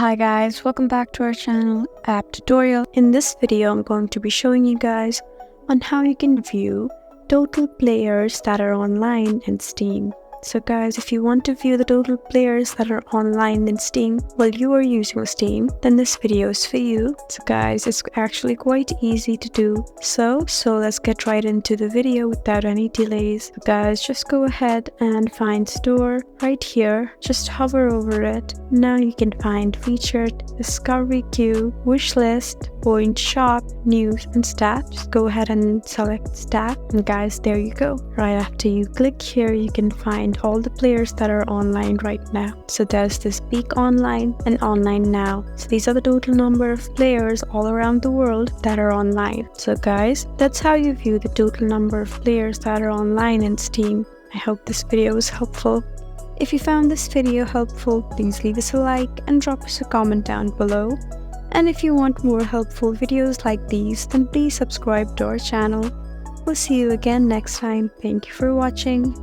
Hi guys, welcome back to our channel App Tutorial. In this video, I'm going to be showing you guys on how you can view total players that are online in Steam. So guys, if you want to view the total players that are online in Steam while you are using Steam, then this video is for you. So guys, it's actually quite easy to do. So let's get right into the video without any delays. So guys, just go ahead and find Store right here. Just hover over it. Now you can find Featured, Discovery Queue, Wishlist, Point Shop, News, and Stats. Just go ahead and select Stat, and guys, there you go. Right after you click here, you can find all the players that are online right now. So there's this Peak Online and Online Now. So these are the total number of players all around the world that are online. So guys, that's how you view the total number of players that are online in Steam. I hope this video was helpful. If you found this video helpful, please leave us a like and drop us a comment down below. And if you want more helpful videos like these, then please subscribe to our channel. We'll see you again next time. Thank you for watching.